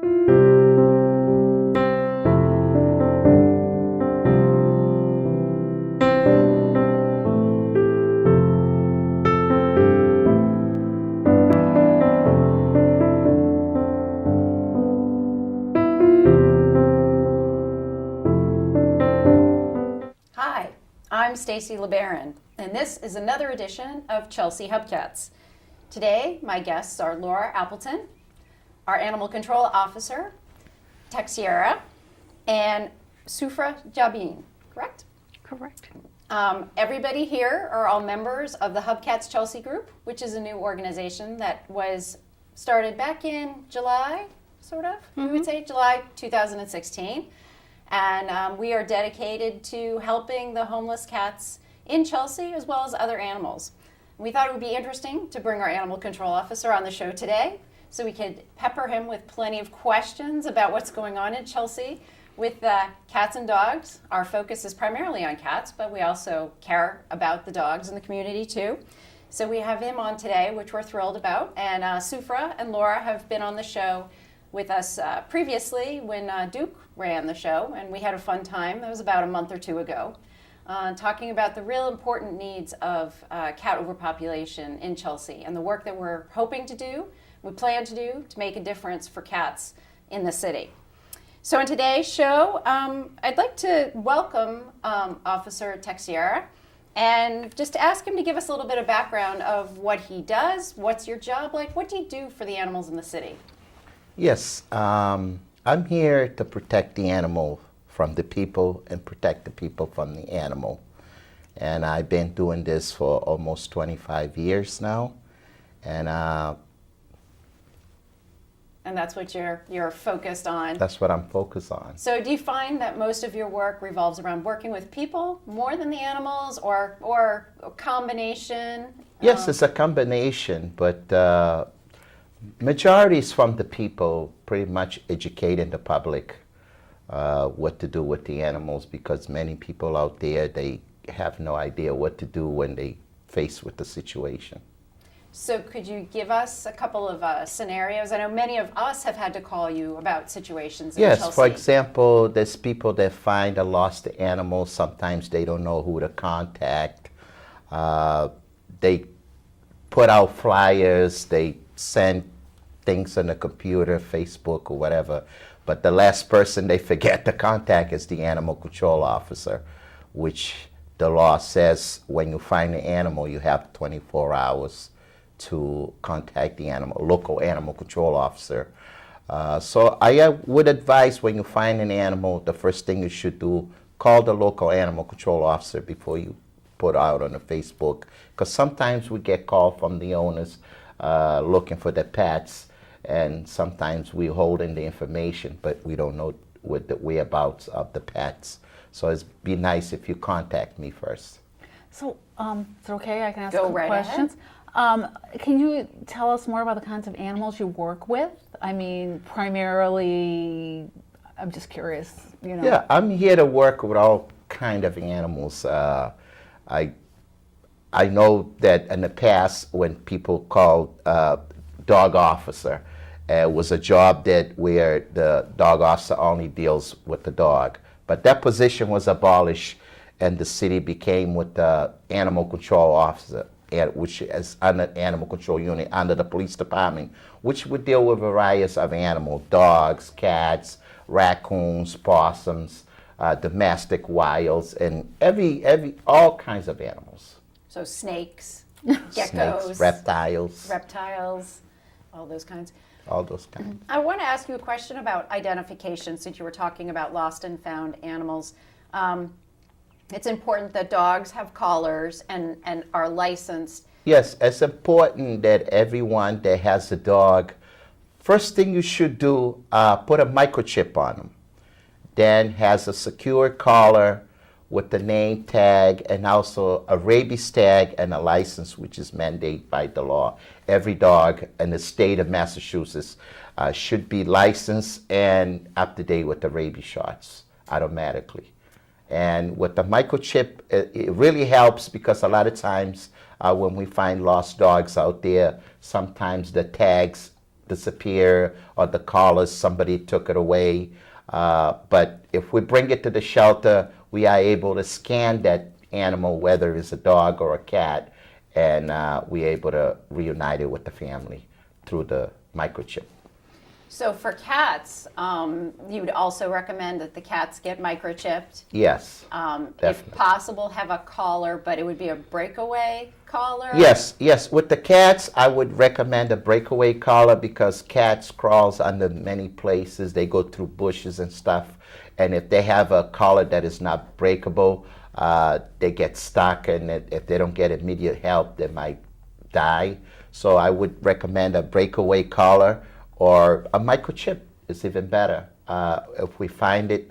Hi, I'm Stacy LeBaron, and this is another edition of Chelsea Hubcats. Today, my guests are Laura Appleton, our Animal Control Officer, Texiera, and Sufra Jabin, correct? Correct. Everybody here are all members of the Hubcats Chelsea Group, which is a new organization that was started back in July, sort of, we would say, July 2016. And we are dedicated to helping the homeless cats in Chelsea as well as other animals. We thought it would be interesting to bring our animal control officer on the show today so we could pepper him with plenty of questions about what's going on in Chelsea with cats and dogs. Our focus is primarily on cats, but we also care about the dogs in the community too. So we have him on today, which we're thrilled about. And Sufra and Laura have been on the show with us previously when Duke ran the show, and we had a fun time. That was about a month or two ago, talking about the real important needs of cat overpopulation in Chelsea and the work that we're hoping to do, we plan to do, to make a difference for cats in the city. So in today's show, I'd like to welcome Officer Texiera and just to ask him to give us a little bit of background of what he does, what's your job like, what do you do for the animals in the city? Yes, I'm here to protect the animal from the people and protect the people from the animal. And I've been doing this for almost 25 years now. And that's what you're focused on. That's what I'm focused on. So do you find that most of your work revolves around working with people more than the animals, or a combination? Yes, it's a combination, but majority is from the people, pretty much educating the public what to do with the animals, because many people out there, they have no idea what to do when they face with the situation. So could you give us a couple of scenarios? I know many of us have had to call you about situations in Chelsea. Yes, for example, there's people that find a lost animal. Sometimes they don't know who to contact. They put out flyers, they send things on the computer, Facebook or whatever, but the last person they forget to contact is the animal control officer, which the law says when you find an animal, you have 24 hours to contact the local animal control officer. So I would advise when you find an animal, the first thing you should do, call the local animal control officer before you put out on the Facebook, because sometimes we get called from the owners looking for their pets, and sometimes we're holding the information, but we don't know what the whereabouts of the pets. So it'd be nice if you contact me first. So, is it okay? I can ask Go some right questions. Can you tell us more about the kinds of animals you work with? I mean, primarily, I'm just curious, you know. Yeah, I'm here to work with all kind of animals. I know that in the past when people called dog officer, it was a job where the dog officer only deals with the dog. But that position was abolished and the city became with the animal control officer, which is under animal control unit under the police department, which would deal with varieties of animals, dogs, cats, raccoons, possums, domestic wilds, and all kinds of animals. So snakes, geckos, Snakes, reptiles, all those kinds. all those kinds. I want to ask you a question about identification, since you were talking about lost and found animals. It's important that dogs have collars and are licensed. Yes, it's important that everyone that has a dog, first thing you should do, put a microchip on them. Then has a secure collar with the name tag and also a rabies tag and a license, which is mandated by the law. Every dog in the state of Massachusetts should be licensed and up to date with the rabies shots automatically. And with the microchip, it really helps because a lot of times when we find lost dogs out there, sometimes the tags disappear, or the collars, somebody took it away. But if we bring it to the shelter, we are able to scan that animal, whether it's a dog or a cat, and we're able to reunite it with the family through the microchip. So for cats, you would also recommend that the cats get microchipped. Yes, If definitely. possible, have a collar, but it would be a breakaway collar. Yes, yes. With the cats, I would recommend a breakaway collar because cats crawls under many places. They go through bushes and stuff. And if they have a collar that is not breakable, they get stuck. And if they don't get immediate help, they might die. So I would recommend a breakaway collar, or a microchip is even better. If we find it,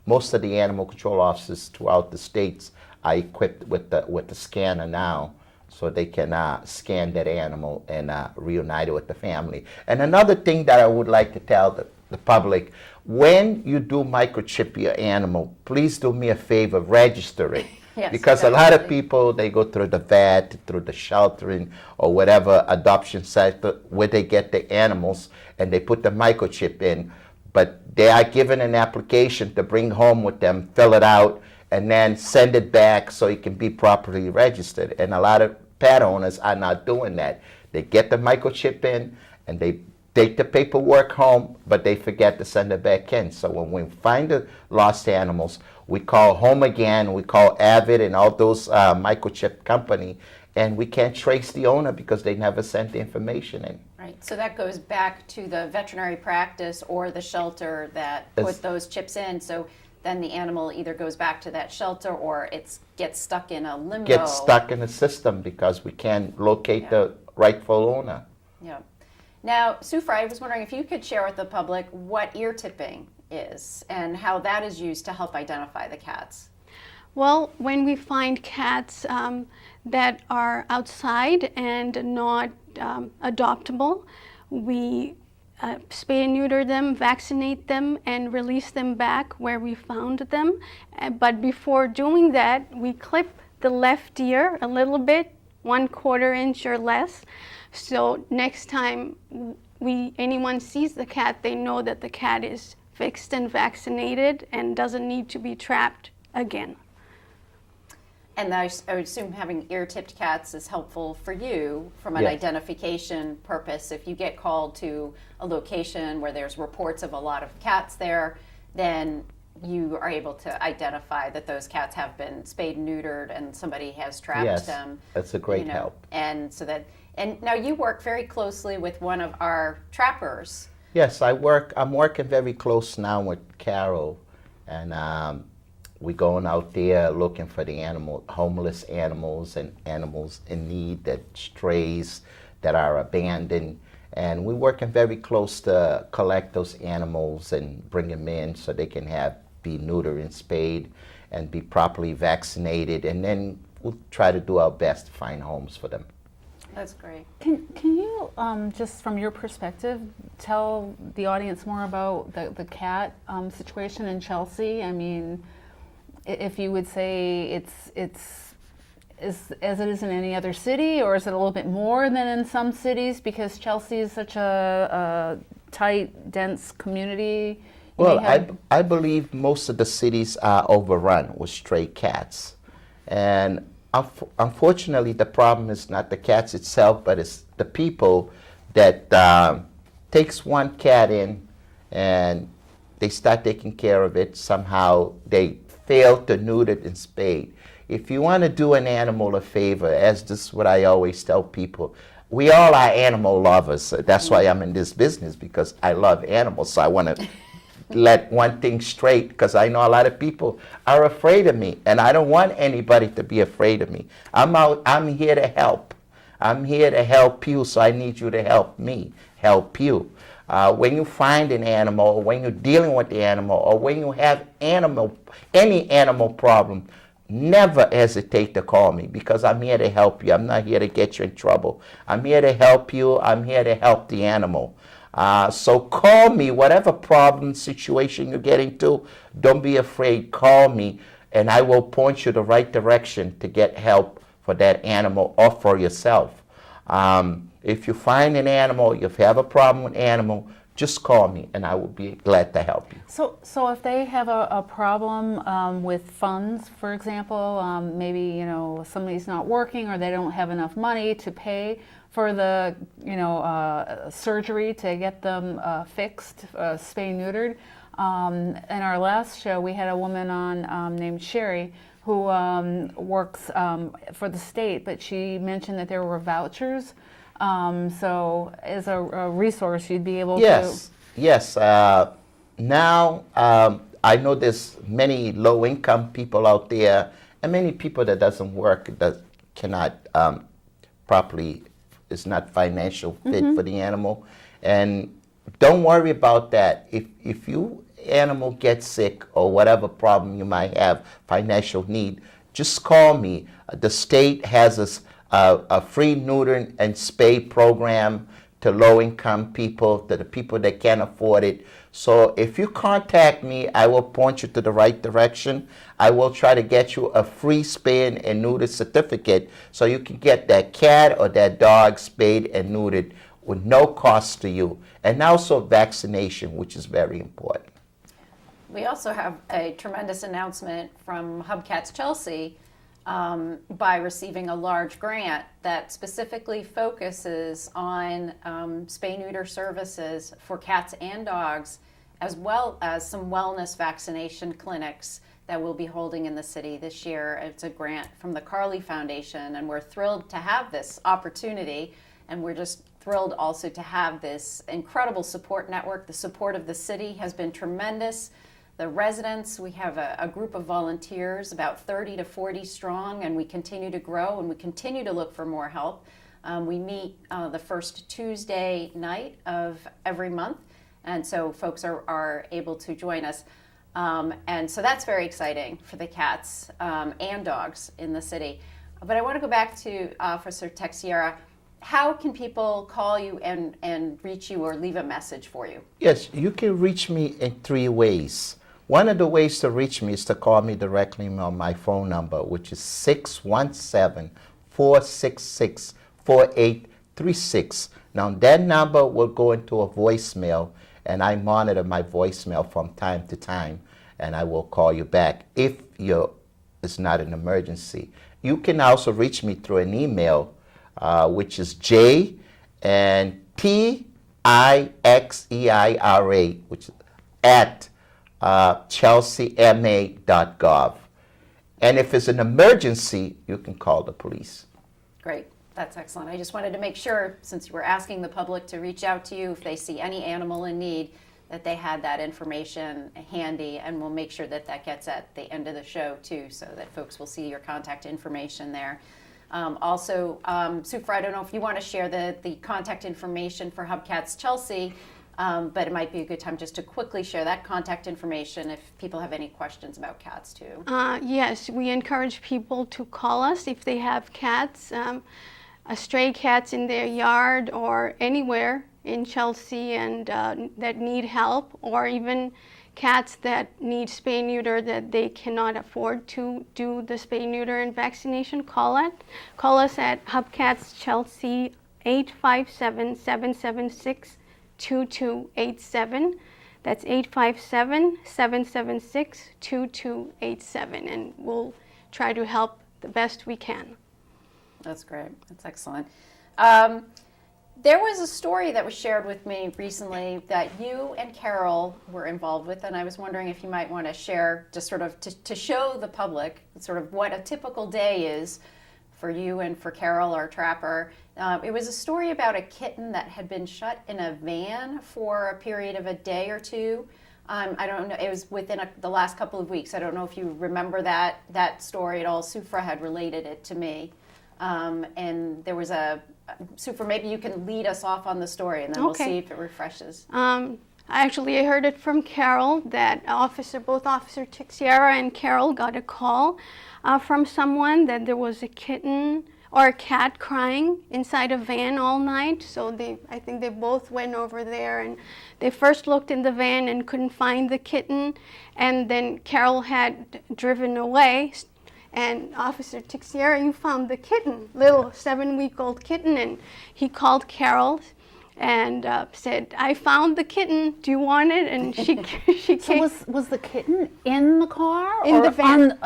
most of the animal control officers throughout the states are equipped with the scanner now, so they can scan that animal and reunite it with the family. And another thing that I would like to tell the public, when you do microchip your animal, please do me a favor, register it. Yes, because a lot of definitely. people, they go through the vet, through the sheltering, or whatever adoption site where they get the animals, and they put the microchip in. But they are given an application to bring home with them, fill it out, and then send it back so it can be properly registered. And a lot of pet owners are not doing that. They get the microchip in, and they take the paperwork home, but they forget to send it back in. So when we find the lost animals, we call Home Again, we call Avid and all those microchip company, and we can't trace the owner because they never sent the information in. Right. So that goes back to the veterinary practice or the shelter that It's- put those chips in. So then the animal either goes back to that shelter or it gets stuck in a limbo. Get stuck in the system because we can't locate the rightful owner. Yeah. Now, Sufra, I was wondering if you could share with the public what ear tipping is and how that is used to help identify the cats. Well, when we find cats that are outside and not adoptable, we spay and neuter them, vaccinate them, and release them back where we found them. But before doing that, we clip the left ear a little bit, 1/4 inch or less. So next time anyone sees the cat, they know that the cat is fixed and vaccinated and doesn't need to be trapped again. And I would assume having ear-tipped cats is helpful for you from an Yes. identification purpose. If you get called to a location where there's reports of a lot of cats there, then you are able to identify that those cats have been spayed and neutered and somebody has trapped Yes, them. that's a great help. And so that, and now you work very closely with one of our trappers. Yes, I'm working very close now with Carol, and we're going out there looking for the homeless animals and animals in need, that strays that are abandoned. And we're working very close to collect those animals and bring them in so they can be neutered and spayed and be properly vaccinated. And then we'll try to do our best to find homes for them. That's great. Can you, just from your perspective, tell the audience more about the cat situation in Chelsea? I mean, if you would say it's as it is in any other city, or is it a little bit more than in some cities because Chelsea is such a tight, dense community? You Well, may have- I believe most of the cities are overrun with stray cats. And unfortunately, the problem is not the cats itself, but it's the people that takes one cat in and they start taking care of it. Somehow they fail to neuter it and spay. If you want to do an animal a favor, as this is what I always tell people, we all are animal lovers. That's why I'm in this business, because I love animals. So I want to let one thing straight, because I know a lot of people are afraid of me, and I don't want anybody to be afraid of me. I'm here to help. I'm here to help you, so I need you to help me, help you. When you find an animal, or when you're dealing with the animal, or when you have any animal problem, never hesitate to call me, because I'm here to help you. I'm not here to get you in trouble. I'm here to help you. I'm here to help the animal. So call me, whatever problem, situation you get into, don't be afraid, call me, and I will point you the right direction to get help for that animal or for yourself. If you find an animal, if you have a problem with animal, just call me and I will be glad to help you. So if they have a problem with funds, for example, maybe, you know, somebody's not working or they don't have enough money to pay for the, you know, surgery to get them fixed, spay neutered. In our last show, we had a woman on named Sherry who works for the state, but she mentioned that there were vouchers. So as a resource, you'd be able to... Yes. Now, I know there's many low-income people out there and many people that doesn't work, that cannot properly, is not financial fit for the animal. And don't worry about that. If you animal gets sick or whatever problem you might have, financial need, just call me. The state has a free neutering and spay program to low-income people, to the people that can't afford it. So if you contact me, I will point you to the right direction. I will try to get you a free spay and neuter certificate so you can get that cat or that dog spayed and neutered with no cost to you. And also vaccination, which is very important. We also have a tremendous announcement from Hubcats Chelsea by receiving a large grant that specifically focuses on spay-neuter services for cats and dogs, as well as some wellness vaccination clinics that we'll be holding in the city this year. It's a grant from the Carley Foundation, and we're thrilled to have this opportunity, and we're just thrilled also to have this incredible support network. The support of the city has been tremendous. The residents, we have a group of volunteers, about 30 to 40 strong, and we continue to grow and we continue to look for more help. We meet the first Tuesday night of every month, and so folks are able to join us. And so that's very exciting for the cats and dogs in the city. But I want to go back to Officer Texiera. How can people call you and reach you or leave a message for you? Yes, you can reach me in 3 ways. One of the ways to reach me is to call me directly on my phone number, which is 617-466-4836. Now, that number will go into a voicemail, and I monitor my voicemail from time to time, and I will call you back if it's not an emergency. You can also reach me through an email, which is J and TIXEIRA, which is at chelseama.gov. And if it's an emergency, you can call the police. Great. That's excellent. I just wanted to make sure, since you were asking the public to reach out to you if they see any animal in need, that they had that information handy, and we'll make sure that that gets at the end of the show too, so that folks will see your contact information there. Also, Sufra, I don't know if you want to share the contact information for Hubcats Chelsea, but it might be a good time just to quickly share that contact information if people have any questions about cats too. Yes, we encourage people to call us if they have cats, stray cats in their yard or anywhere in Chelsea and that need help, or even cats that need spay neuter that they cannot afford to do the spay neuter and vaccination. Call us at Hubcats Chelsea 857-776-2287. That's 857-776-2287, and we'll try to help the best we can. That's great. That's excellent. There was a story that was shared with me recently that you and Carol were involved with, and I was wondering if you might want to share, just sort of to show the public sort of what a typical day is for you and for Carol, our trapper. It was a story about a kitten that had been shut in a van for a period of a day or two. I don't know, it was within the last couple of weeks. I don't know if you remember that story at all. Sufra had related it to me. And there was Sufra, maybe you can lead us off on the story, and then we'll see if it refreshes. Actually, I heard it from Carol that both Officer Texiera and Carol got a call from someone that there was a kitten or a cat crying inside a van all night. So I think they both went over there, and they first looked in the van and couldn't find the kitten, and then Carol had driven away And Officer Tixiera, you found the kitten, little 7-week-old kitten, and he called Carol and said, I found the kitten, do you want it? And she So came was the kitten in the car? In or the van.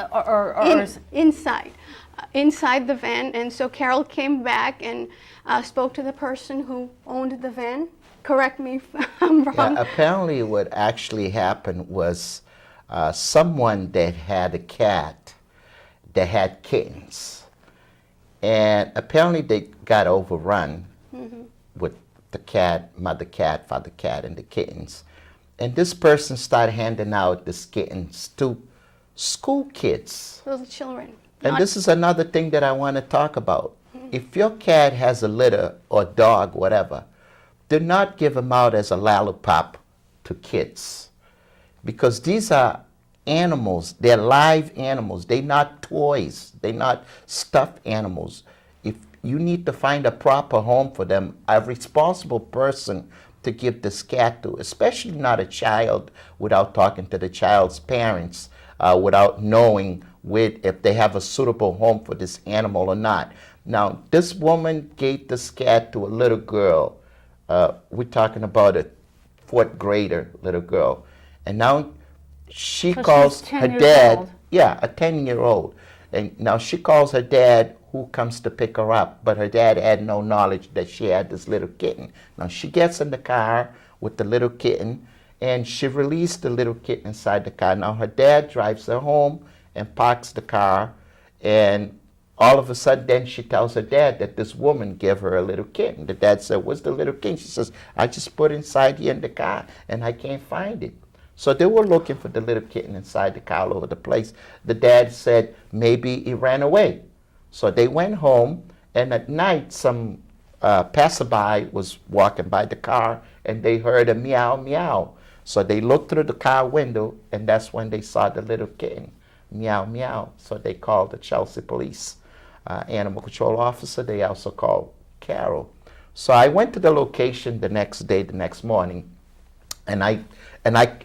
inside the van. And so Carol came back and spoke to the person who owned the van. Correct me if I'm wrong. Yeah, apparently what actually happened was someone that had a cat that had kittens. And apparently they got overrun with the cat, mother cat, father cat, and the kittens. And this person started handing out these kittens to school kids. Little children. And this is another thing that I want to talk about. If your cat has a litter or dog, whatever, do not give them out as a lollipop to kids. Because these are animals. They're live animals. They're not toys. They're not stuffed animals. If you need to find a proper home for them, a responsible person to give this cat to, especially not a child, without talking to the child's parents, without knowing if they have a suitable home for this animal or not. Now, this woman gave this cat to a little girl. We're talking about a 4th grader little girl. And now she So calls she's 10 her years dad. old. Yeah, a 10-year-old. And now she calls her dad, who comes to pick her up. But her dad had no knowledge that she had this little kitten. Now she gets in the car with the little kitten, and she released the little kitten inside the car. Now her dad drives her home and parks the car, and all of a sudden then she tells her dad that this woman gave her a little kitten. The dad said, what's the little kitten? She says, I just put it inside here in the car and I can't find it. So they were looking for the little kitten inside the car all over the place. The dad said maybe he ran away. So they went home, and at night some passerby was walking by the car and they heard a meow, meow. So they looked through the car window, and that's when they saw the little kitten. Meow, meow. So they called the Chelsea police animal control officer. They also called Carol. So I went to the location the next day, the next morning, and I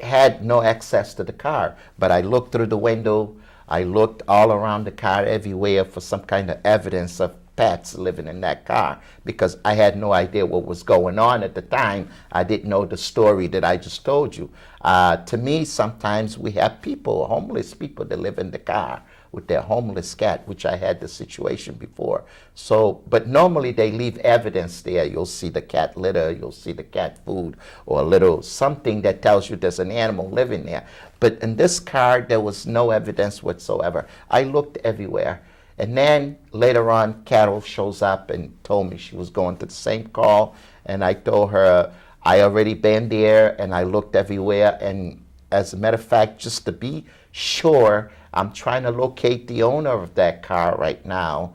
had no access to the car, but I looked through the window. I looked all around the car, everywhere, for some kind of evidence of pets living in that car, because I had no idea what was going on at the time. I didn't know the story that I just told you. To me, sometimes we have people, homeless people, that live in the car with their homeless cat, which I had the situation before. So, but normally they leave evidence there. You'll see the cat litter, you'll see the cat food, or a little something that tells you there's an animal living there. But in this car, there was no evidence whatsoever. I looked everywhere. And then later on, Carol shows up and told me she was going to the same call. And I told her I already been there and I looked everywhere. And as a matter of fact, just to be sure, I'm trying to locate the owner of that car right now,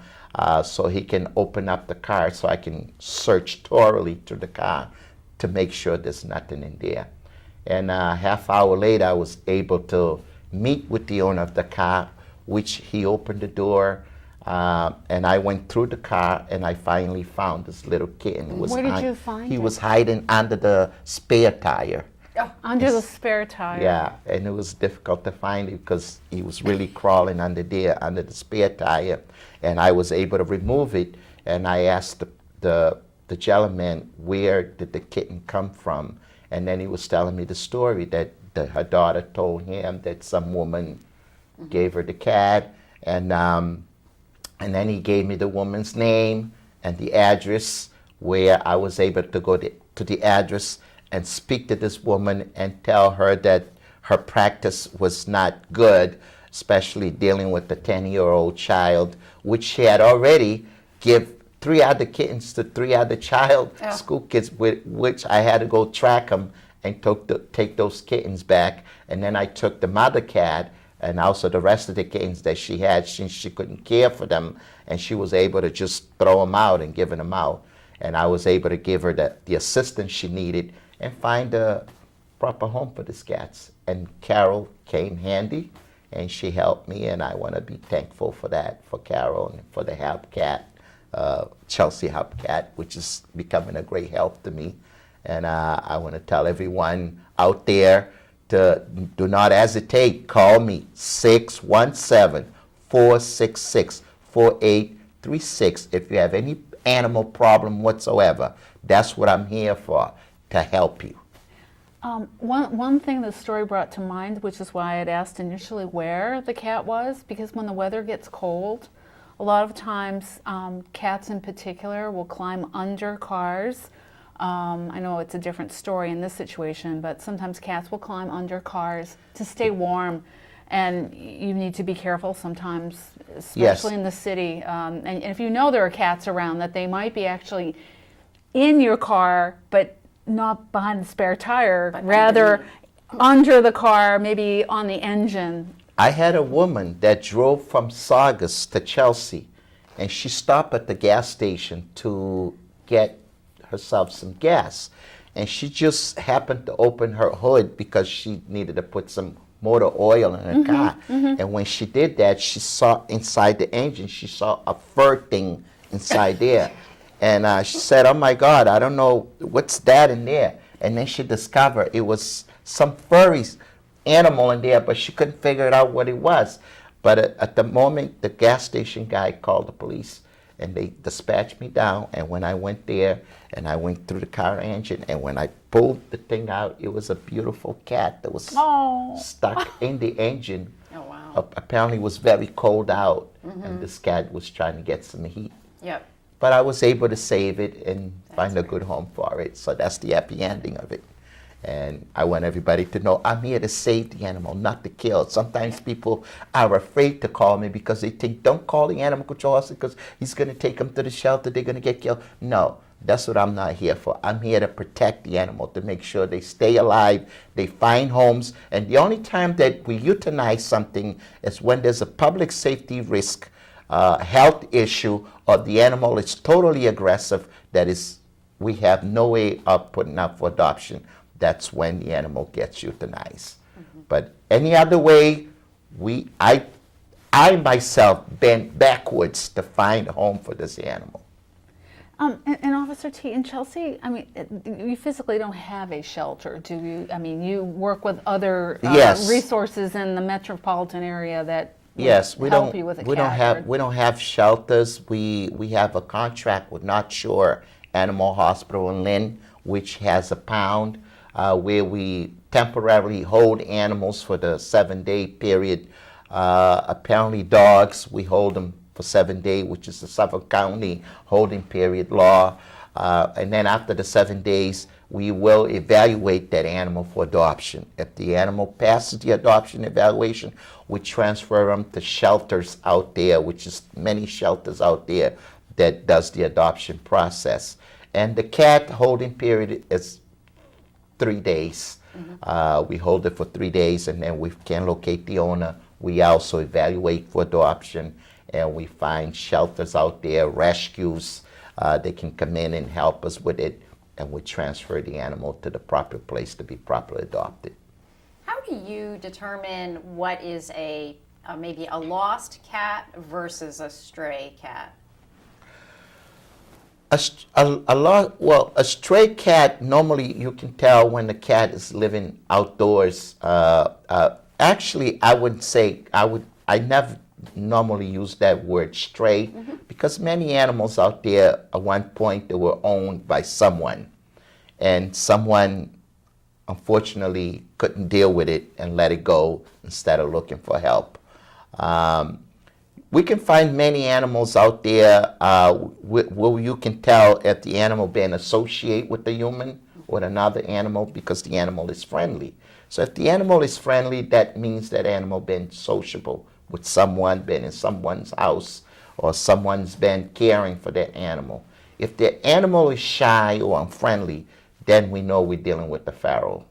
so he can open up the car so I can search thoroughly through the car to make sure there's nothing in there. And a half hour later, I was able to meet with the owner of the car, which he opened the door, and I went through the car, and I finally found this little kitten. Where did you find He it? was hiding under the spare tire. Under the spare tire. Yeah, and it was difficult to find it because he was really crawling under there, under the spare tire, and I was able to remove it. And I asked the gentleman, where did the kitten come from? And then he was telling me the story that her daughter told him that some woman gave her the cat, and then he gave me the woman's name and the address, where I was able to go to the address and speak to this woman and tell her that her practice was not good, especially dealing with the 10-year-old child, which she had already give 3 other kittens to 3 other school kids, with which I had to go track them and take those kittens back. And then I took the mother cat and also the rest of the kittens that she had, since she couldn't care for them, and she was able to just throw them out and give them out. And I was able to give her the assistance she needed and find a proper home for these cats. And Carol came handy, and she helped me, and I want to be thankful for that, for Carol and for the Hubcat, Chelsea Hubcat, which is becoming a great help to me. And I want to tell everyone out there to do not hesitate. Call me, 617 466-4836 if you have any animal problem whatsoever. That's what I'm here for, to help you. One thing the story brought to mind, which is why I had asked initially where the cat was, because when the weather gets cold, a lot of times cats in particular will climb under cars. I know it's a different story in this situation, but sometimes cats will climb under cars to stay warm, and you need to be careful sometimes, especially in the city. And if you know there are cats around, that they might be actually in your car, but not behind the spare tire, but rather under the car, maybe on the engine. I had a woman that drove from Saugus to Chelsea, and she stopped at the gas station to get herself some gas. And she just happened to open her hood because she needed to put some motor oil in her car. And when she did that, she saw inside the engine, she saw a fur thing inside there. And she said, "Oh my God, I don't know what's that in there." And then she discovered it was some furry animal in there, but she couldn't figure out what it was. But at the moment, the gas station guy called the police, and they dispatched me down. And when I went there, and I went through the car engine, and when I pulled the thing out, it was a beautiful cat that was stuck in the engine. Oh, wow. Apparently, it was very cold out, and this cat was trying to get some heat. Yep. But I was able to save it and find a good home for it. So that's the happy ending of it. And I want everybody to know I'm here to save the animal, not to kill. Sometimes people are afraid to call me because they think, don't call the animal control officer because he's going to take them to the shelter, they're going to get killed. No, that's what I'm not here for. I'm here to protect the animal, to make sure they stay alive, they find homes. And the only time that we euthanize something is when there's a public safety risk, health issue, or the animal is totally aggressive, that is, we have no way of putting up for adoption. That's when the animal gets euthanized. But any other way, I myself bent backwards to find a home for this animal. And Officer T, in Chelsea, I mean, you physically don't have a shelter, do you? I mean, you work with other resources in the metropolitan area that help you with a cat. We don't have shelters. We have a contract with North Shore Animal Hospital in Lynn, which has a pound where we temporarily hold animals for the 7-day period. Apparently dogs, we hold them for 7 days, which is the Suffolk County holding period law. And then after the 7 days, we will evaluate that animal for adoption. If the animal passes the adoption evaluation, we transfer them to shelters out there, which is many shelters out there that does the adoption process. And the cat holding period is 3 days. We hold it for 3 days, and then we can locate the owner. We also evaluate for adoption, and we find shelters out there, rescues. They can come in and help us with it, and we transfer the animal to the proper place to be properly adopted. How do you determine what is maybe a lost cat versus a stray cat? A stray cat, normally you can tell when the cat is living outdoors. Actually, I would say, I never normally use that word stray, because many animals out there at one point they were owned by someone, and someone unfortunately couldn't deal with it and let it go instead of looking for help. We can find many animals out there where you can tell if the animal been associated with the human or another animal, because the animal is friendly. So if the animal is friendly, that means that animal been sociable with someone, been in someone's house, or someone's been caring for that animal. If the animal is shy or unfriendly, then we know we're dealing with the feral.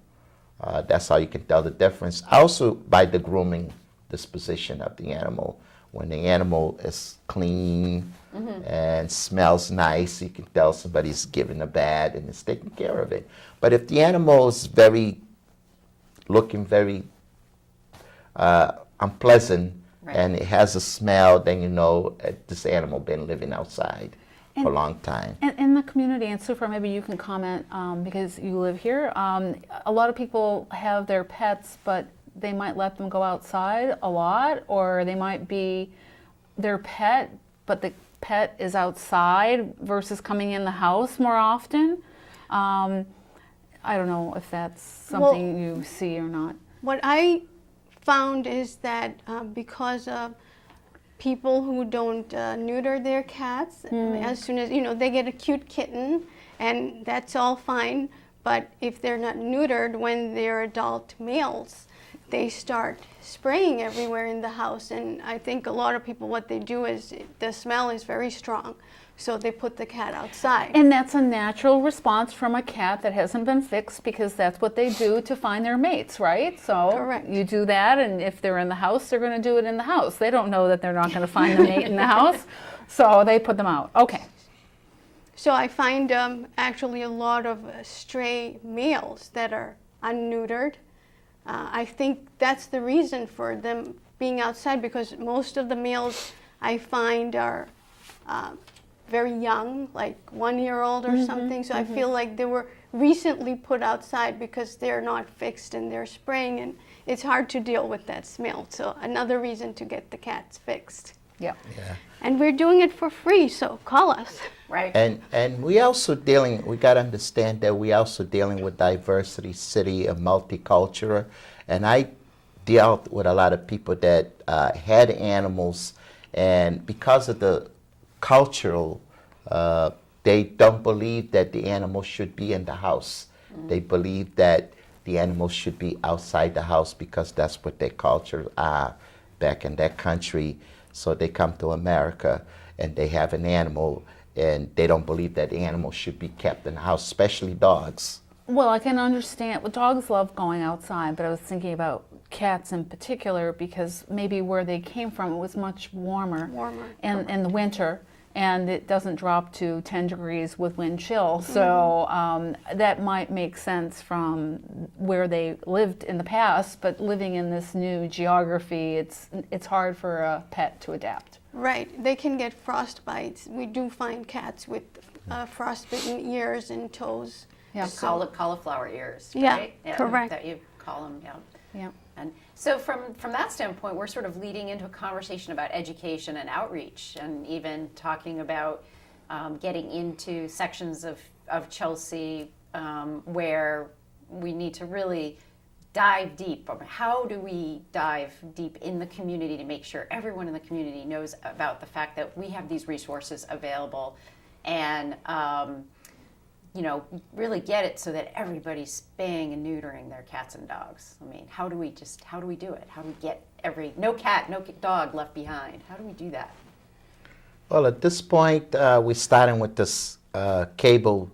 That's how you can tell the difference. Also by the grooming disposition of the animal. When the animal is clean and smells nice, you can tell somebody's giving a bath and is taking care of it. But if the animal is looking very unpleasant, and it has a smell, then you know this animal been living outside for a long time. And in the community, and Sufra, maybe you can comment, because you live here, a lot of people have their pets, but they might let them go outside a lot, or they might be their pet, but the pet is outside versus coming in the house more often. I don't know if that's something you see or not. What I found is that because of people who don't neuter their cats, as soon as, they get a cute kitten and that's all fine, but if they're not neutered when they're adult males, they start spraying everywhere in the house. And I think a lot of people, what they do is the smell is very strong, so they put the cat outside. And that's a natural response from a cat that hasn't been fixed, because that's what they do to find their mates, right? So Correct. you do that, and if they're in the house, they're going to do it in the house. They don't know that they're not going to find the mate in the house, so they put them out. Okay. So I find actually a lot of stray males that are unneutered. I think that's the reason for them being outside, because most of the males I find are very young, like 1 year old or something. So I feel like they were recently put outside because they're not fixed and they're spraying, and it's hard to deal with that smell. So another reason to get the cats fixed. Yeah. And we're doing it for free, so call us. Right. And we also we got to understand that we also dealing with diversity, city, and multicultural. And I dealt with a lot of people that had animals, and because of the cultural, they don't believe that the animals should be in the house. They believe that the animals should be outside the house because that's what their culture are back in that country. So they come to America and they have an animal, and they don't believe that the animal should be kept in the house, especially dogs. Well, I can understand. Well, dogs love going outside, but I was thinking about cats in particular, because maybe where they came from, it was much warmer. In the winter, and it doesn't drop to 10 degrees with wind chill. So that might make sense from where they lived in the past, but living in this new geography, it's hard for a pet to adapt. Right, they can get frost bites. We do find cats with frostbitten ears and toes. Yeah. Cauliflower ears, Yeah, right? correct. That you call them, yeah. Yeah. And so from that standpoint, we're sort of leading into a conversation about education and outreach, and even talking about getting into sections of Chelsea where we need to really dive deep. How do we dive deep in the community to make sure everyone in the community knows about the fact that we have these resources available, and really get it so that everybody's spaying and neutering their cats and dogs? I mean, how do we do it? How do we get no cat, no dog left behind? How do we do that? Well, at this point, we're starting with this cable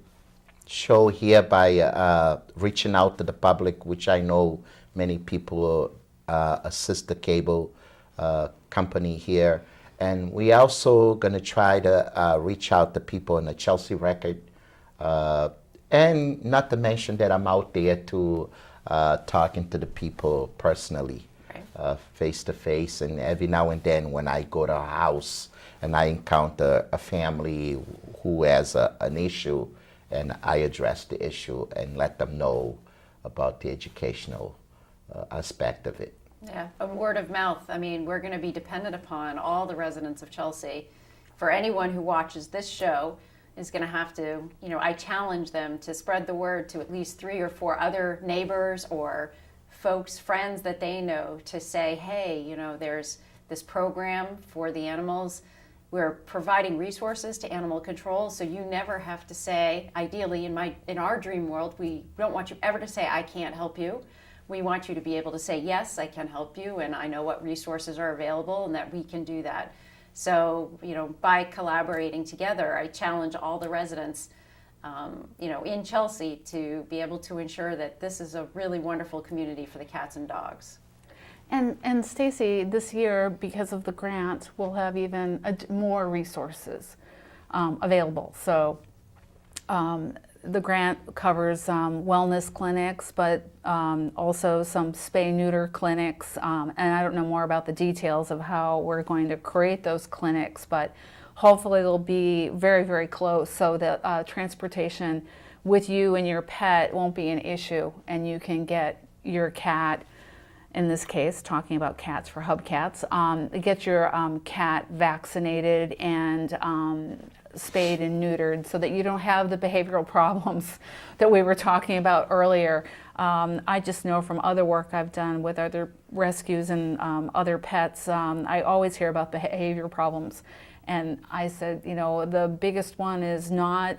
show here by reaching out to the public, which I know many people assist the cable company here. And we also going to try to reach out to people in the Chelsea record. And not to mention that I'm out there to talking to the people personally, face to face. And every now and then when I go to a house and I encounter a family who has an issue, and I address the issue and let them know about the educational aspect of it. Yeah, a word of mouth. I mean, we're going to be dependent upon all the residents of Chelsea. For anyone who watches this show is going to have to, I challenge them to spread the word to at least 3 or 4 other neighbors or folks, friends that they know, to say, hey, there's this program for the animals. We're providing resources to animal control, so you never have to say, ideally in our dream world, we don't want you ever to say, I can't help you. We want you to be able to say, yes, I can help you, and I know what resources are available and that we can do that. So, by collaborating together, I challenge all the residents, in Chelsea to be able to ensure that this is a really wonderful community for the cats and dogs. And Stacy, this year, because of the grant, we'll have even more resources available. So the grant covers wellness clinics, but also some spay-neuter clinics. And I don't know more about the details of how we're going to create those clinics, but hopefully they'll be very, very close so that transportation with you and your pet won't be an issue, and you can get your cat in this case, talking about cats for Hubcats, get your cat vaccinated and spayed and neutered so that you don't have the behavioral problems that we were talking about earlier. I just know from other work I've done with other rescues and other pets, I always hear about behavior problems. And I said, you know, the biggest one is not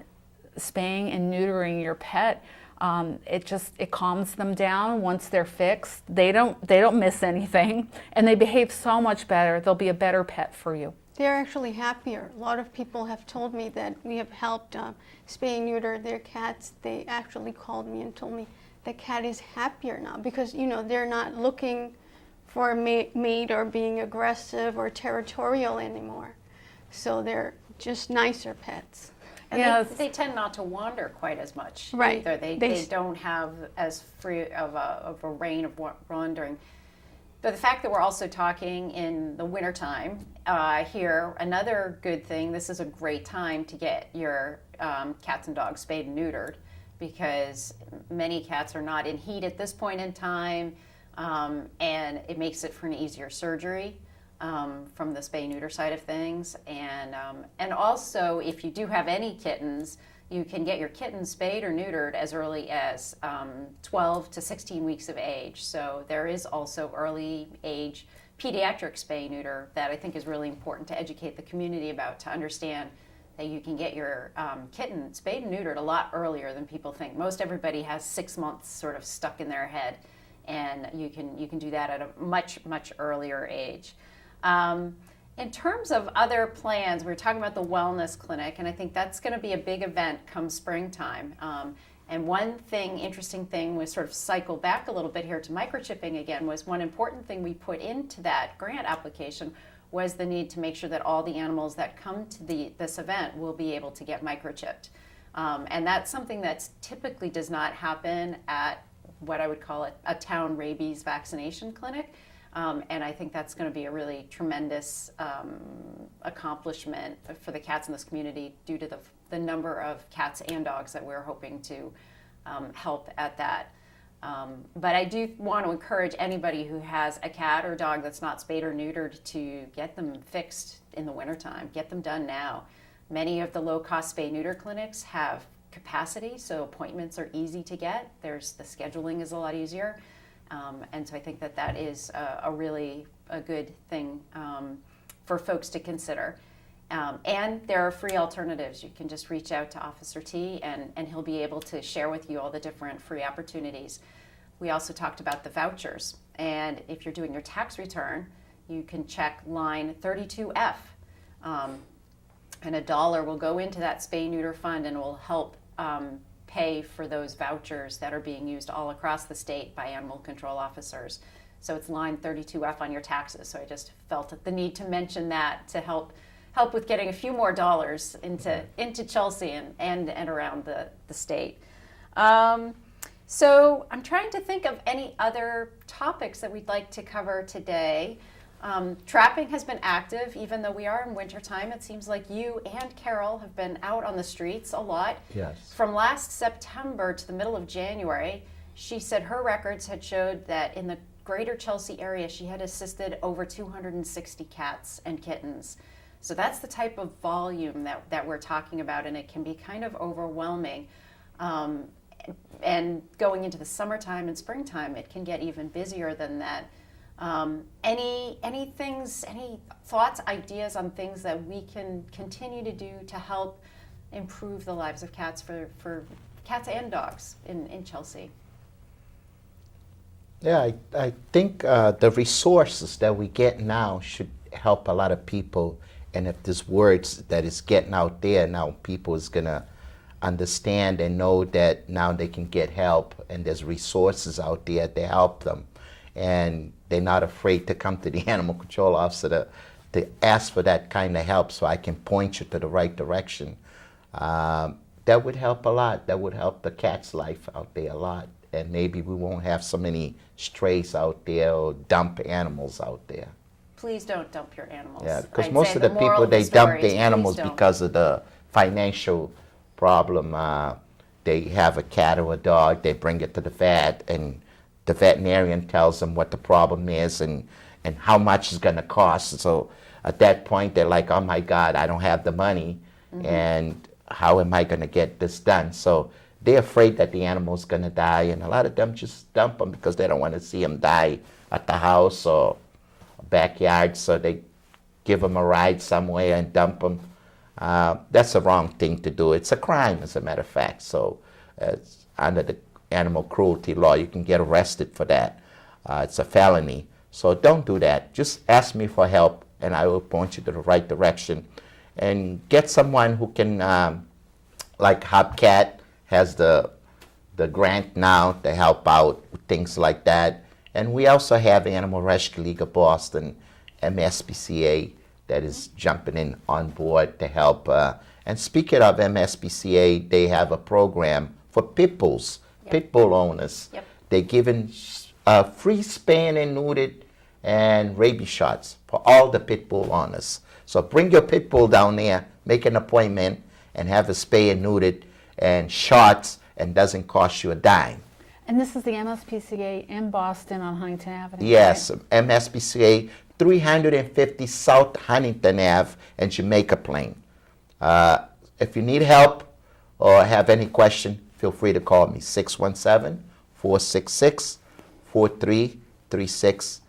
spaying and neutering your pet. It calms them down once they're fixed. They don't miss anything, and they behave so much better. They'll be a better pet for you. They're actually happier. A lot of people have told me that we have helped spay and neuter their cats. They actually called me and told me the cat is happier now because, you know, they're not looking for a mate or being aggressive or territorial anymore. So they're just nicer pets. And Yes. they tend not to wander quite as much Right. either. They don't have as free of a reign of wandering. But the fact that we're also talking in the wintertime here, another good thing, this is a great time to get your cats and dogs spayed and neutered because many cats are not in heat at this point in time, and it makes it for an easier surgery. From the spay-neuter side of things, and also if you do have any kittens, you can get your kittens spayed or neutered as early as 12 to 16 weeks of age. So there is also early age pediatric spay-neuter that I think is really important to educate the community about, to understand that you can get your kitten spayed and neutered a lot earlier than people think. Most everybody has 6 months sort of stuck in their head, and you can do that at a much earlier age. In terms of other plans, we were talking about the wellness clinic, and I think that's going to be a big event come springtime. And one interesting thing was sort of cycle back a little bit here to microchipping again, was one important thing we put into that grant application was the need to make sure that all the animals that come to this event will be able to get microchipped. And that's something that typically does not happen at what I would call a town rabies vaccination clinic. And I think that's going to be a really tremendous accomplishment for the cats in this community due to the number of cats and dogs that we're hoping to help at that. But I do want to encourage anybody who has a cat or dog that's not spayed or neutered to get them fixed in the wintertime. Get them done now. Many of the low-cost spay-neuter clinics have capacity, so appointments are easy to get. The scheduling is a lot easier. And so I think that is a really good thing for folks to consider. And there are free alternatives. You can just reach out to Officer T, and he'll be able to share with you all the different free opportunities. We also talked about the vouchers. And if you're doing your tax return, you can check line 32F. And $1 will go into that spay-neuter fund and will help pay for those vouchers that are being used all across the state by animal control officers. So it's line 32F on your taxes. So I just felt the need to mention that to help with getting a few more dollars into Chelsea and around the state. So I'm trying to think of any other topics that we'd like to cover today. Trapping has been active, even though we are in wintertime. It seems like you and Carol have been out on the streets a lot. Yes. From last September to the middle of January, she said her records had showed that in the greater Chelsea area, she had assisted over 260 cats and kittens. So that's the type of volume that we're talking about, and it can be kind of overwhelming. And going into the summertime and springtime, it can get even busier than that. Any thoughts, ideas on things that we can continue to do to help improve the lives of cats for cats and dogs in Chelsea? Yeah, I think the resources that we get now should help a lot of people. And if there's words that is getting out there, now people is going to understand and know that now they can get help, and there's resources out there to help them. And they're not afraid to come to the animal control officer to ask for that kind of help, so I can point you to the right direction. That would help a lot. That would help the cat's life out there a lot. And maybe we won't have so many strays out there or dump animals out there. Please don't dump your animals. Yeah, because I'd most say of the moral people, of the they dump story the is animals please don't. because of the financial problem. They have a cat or a dog, they bring it to the vet, and the veterinarian tells them what the problem is and how much it's going to cost. So at that point, they're like, oh my God, I don't have the money, and how am I going to get this done? So they're afraid that the animal's going to die, and a lot of them just dump them because they don't want to see them die at the house or backyard, so they give them a ride somewhere and dump them. That's the wrong thing to do. It's a crime, as a matter of fact. So it's under the animal cruelty law, you can get arrested for that. It's a felony. So don't do that. Just ask me for help, and I will point you to the right direction. And get someone who can, like Hubcat has the grant now to help out with things like that. And we also have Animal Rescue League of Boston, MSPCA, that is jumping in on board to help. And speaking of MSPCA, they have a program for pit bulls, pit bull owners. They're giving free spaying and neutered and rabies shots for all the pit bull owners. So bring your pit bull down there, make an appointment, and have a spay and neutered and shots, and doesn't cost you a dime. And this is the MSPCA in Boston on Huntington Avenue. Yes, right? MSPCA 350 South Huntington Ave in Jamaica Plain. If you need help or have any question, feel free to call me, 617-466-4336,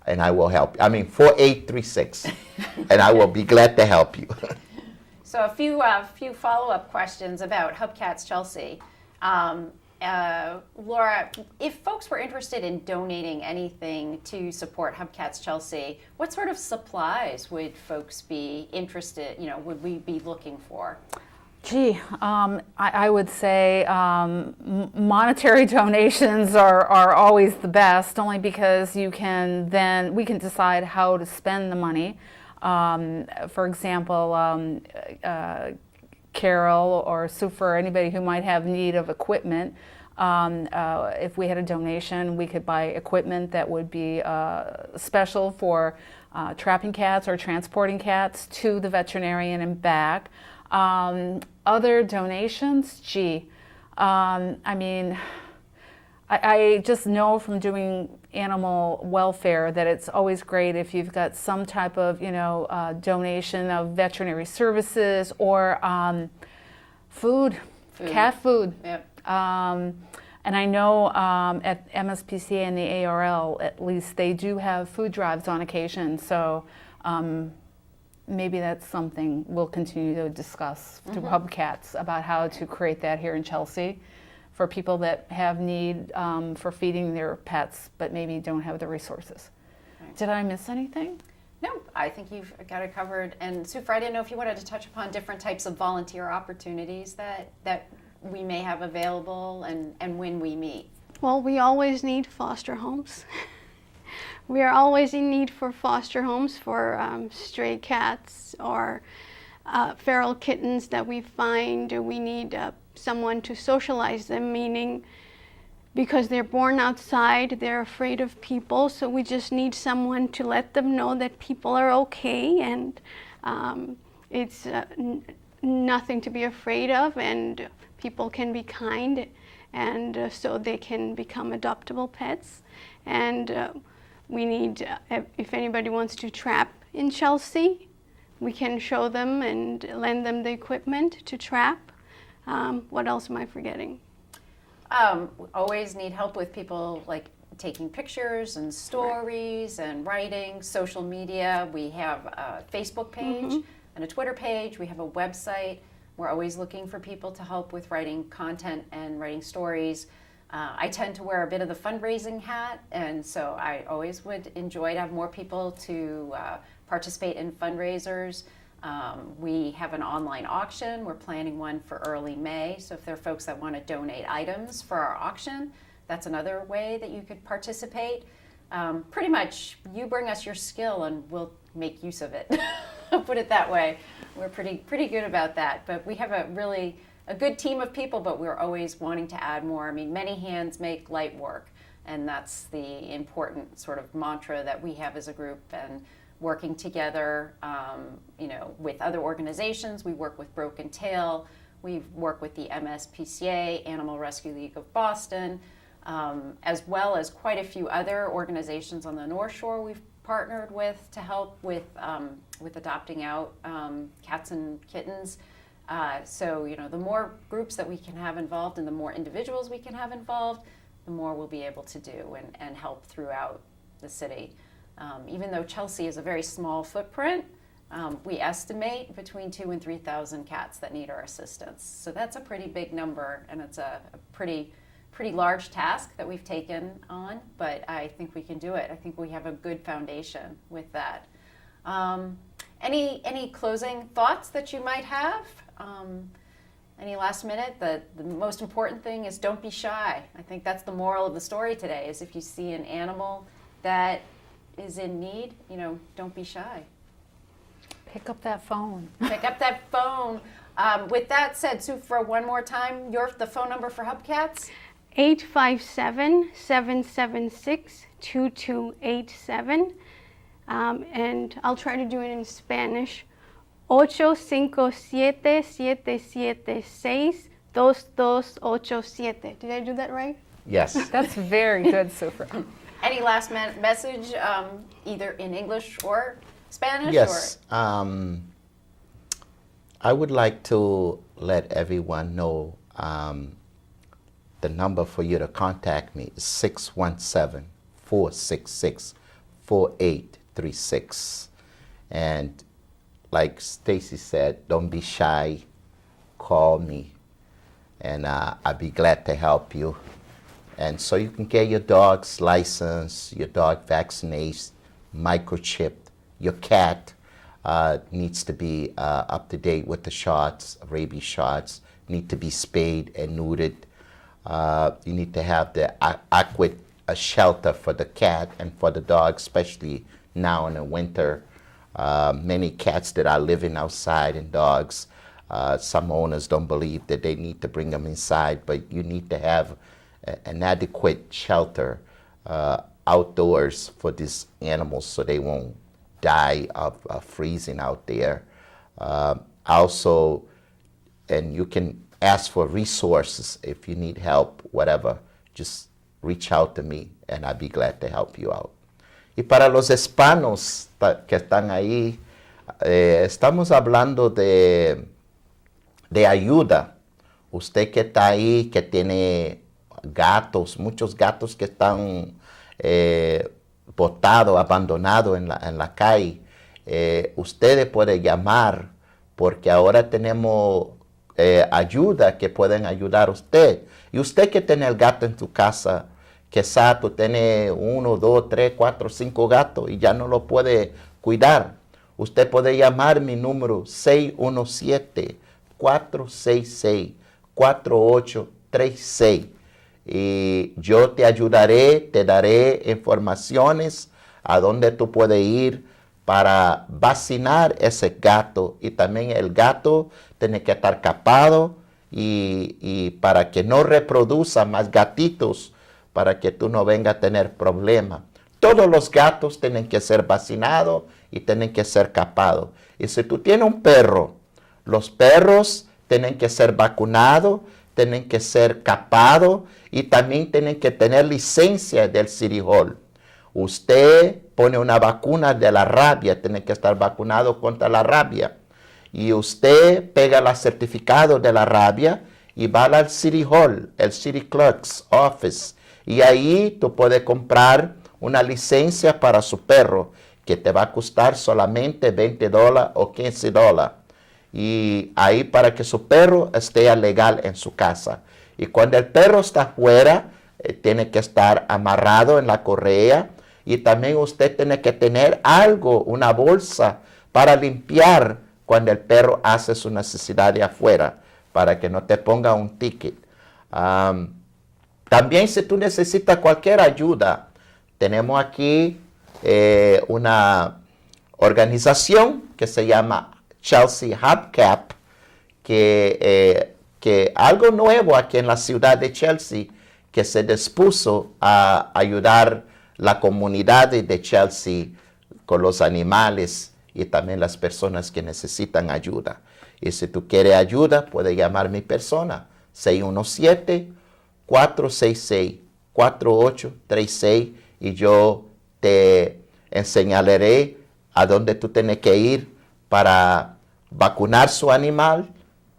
and I will help you. 4836, and I will be glad to help you. So a few follow-up questions about Hubcats Chelsea. Laura, if folks were interested in donating anything to support Hubcats Chelsea, what sort of supplies would folks be interested, would we be looking for? Gee, I would say monetary donations are always the best, only because we can decide how to spend the money. For example, Carol or Sufa or anybody who might have need of equipment, if we had a donation, we could buy equipment that would be special for trapping cats or transporting cats to the veterinarian and back. Other donations, I just know from doing animal welfare that it's always great if you've got some type of, donation of veterinary services or food, cat food. Yep. And I know at MSPCA and the ARL, at least, they do have food drives on occasion. So maybe that's something we'll continue to discuss through Hubcats about how to create that here in Chelsea for people that have need for feeding their pets but maybe don't have the resources. Right. Did I miss anything? No, I think you've got it covered. And Sufa, I didn't know if you wanted to touch upon different types of volunteer opportunities that we may have available and when we meet. Well, we always need foster homes. We are always in need for foster homes for stray cats or feral kittens that we find. We need someone to socialize them, meaning because they're born outside, they're afraid of people, so we just need someone to let them know that people are okay and it's nothing to be afraid of, and people can be kind, and so they can become adoptable pets. And we need, if anybody wants to trap in Chelsea, we can show them and lend them the equipment to trap. What else am I forgetting? Always need help with people like taking pictures and stories and writing, social media. We have a Facebook page and a Twitter page. We have a website. We're always looking for people to help with writing content and writing stories. I tend to wear a bit of the fundraising hat, and so I always would enjoy to have more people to participate in fundraisers. We have an online auction. We're planning one for early May, so if there are folks that want to donate items for our auction, that's another way that you could participate. Pretty much, you bring us your skill and we'll make use of it. I'll put it that way. We're pretty good about that, but we have a good team of people, but we're always wanting to add more. Many hands make light work, and that's the important sort of mantra that we have as a group. And working together, with other organizations. We work with Broken Tail. We work with the MSPCA, Animal Rescue League of Boston. as well as quite a few other organizations on the North Shore we've partnered with to help with adopting out cats and kittens. So, the more groups that we can have involved and the more individuals we can have involved, the more we'll be able to do and help throughout the city. Even though Chelsea is a very small footprint, we estimate between 2,000 and 3,000 cats that need our assistance. So that's a pretty big number, and it's a pretty large task that we've taken on, but I think we can do it. I think we have a good foundation with that. Any closing thoughts that you might have? Any last minute? The most important thing is don't be shy. I think that's the moral of the story today, is if you see an animal that is in need, don't be shy. Pick up that phone. Pick up that phone. With that said, Sue, for one more time, the phone number for Hubcats? 857-776-2287. And I'll try to do it in Spanish. 857-776-2287. Did I do that right? Yes. That's very good, Sufra. Any last message, either in English or Spanish? Yes. I would like to let everyone know the number for you to contact me is 617-466-4836. And like Stacy said, don't be shy. Call me, and I'll be glad to help you. And so you can get your dog's license, your dog vaccinated, microchipped. Your cat needs to be up to date with the shots, rabies shots, need to be spayed and neutered. You need to have the adequate shelter for the cat and for the dog, especially now in the winter. Many cats that are living outside and dogs, some owners don't believe that they need to bring them inside, but you need to have an adequate shelter outdoors for these animals so they won't die of freezing out there. Also, and you can ask for resources if you need help, whatever. Just reach out to me and I'll be glad to help you out. Y para los hispanos que están ahí, estamos hablando de ayuda. Usted que está ahí, que tiene gatos, muchos gatos que están botados, abandonados en la calle, ustedes pueden llamar porque ahora tenemos ayuda que pueden ayudar a usted. Y usted que tiene el gato en tu casa, quizá tú tienes 1, 2, 3, 4, 5 gatos y ya no lo puede cuidar. Usted puede llamar mi número 617-466-4836 y yo te ayudaré, te daré informaciones a dónde tú puedes ir para vacinar ese gato. Y también el gato tiene que estar capado y para que no reproduzca más gatitos, para que tú no vengas a tener problemas. Todos los gatos tienen que ser vacunados y tienen que ser capados. Y si tú tienes un perro, los perros tienen que ser vacunados, tienen que ser capados y también tienen que tener licencia del City Hall. Usted pone una vacuna de la rabia, tiene que estar vacunado contra la rabia. Y usted pega el certificado de la rabia y va al City Hall, el City Clerk's Office. Y ahí tú puedes comprar una licencia para su perro que te va a costar solamente $20 o $15. Y ahí para que su perro esté legal en su casa. Y cuando el perro está afuera, tiene que estar amarrado en la correa. Y también usted tiene que tener algo, una bolsa para limpiar cuando el perro hace su necesidad de afuera, para que no te ponga un ticket. También si tú necesitas cualquier ayuda, tenemos aquí una organización que se llama Chelsea Hubcats, que algo nuevo aquí en la ciudad de Chelsea, que se dispuso a ayudar la comunidad de Chelsea con los animales y también las personas que necesitan ayuda. Y si tú quieres ayuda, puedes llamar a mi persona, 617-466-4836. 4836 y yo te enseñaré a dónde tú tienes que ir para vacunar su animal,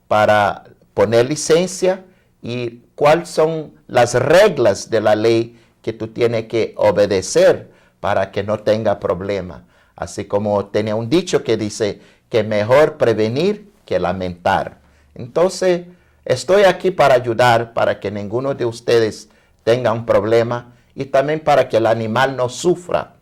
para poner licencia y cuáles son las reglas de la ley que tú tienes que obedecer para que no tenga problema. Así como tenía un dicho que dice que mejor prevenir que lamentar. Entonces, estoy aquí para ayudar, para que ninguno de ustedes tenga un problema y también para que el animal no sufra,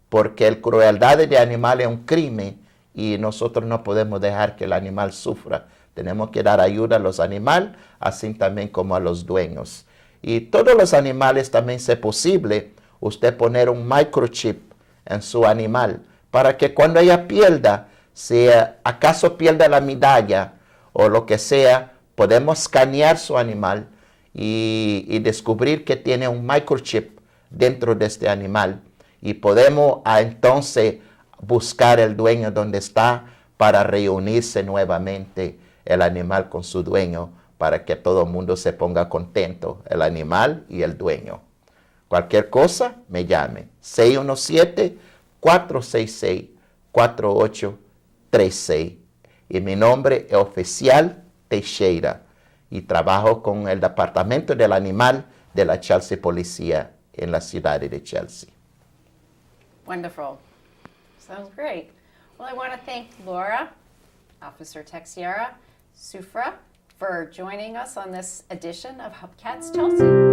porque el crueldad de animal es un crimen y nosotros no podemos dejar que el animal sufra. Tenemos que dar ayuda a los animales, así también como a los dueños. Y todos los animales también es posible usted poner un microchip en su animal para que cuando ella pierda, si acaso pierda la medalla o lo que sea, podemos escanear su animal y descubrir que tiene un microchip dentro de este animal y podemos entonces buscar el dueño donde está para reunirse nuevamente el animal con su dueño para que todo el mundo se ponga contento, el animal y el dueño. Cualquier cosa, me llame. 617-466-4836. Y mi nombre es Oficial Teixeira. Y trabajo con el Departamento del Animal de la Chelsea Policía en la ciudad de Chelsea. Wonderful. Sounds great. Well, I want to thank Laura, Officer Texiera, Sufra, for joining us on this edition of Hubcats Chelsea.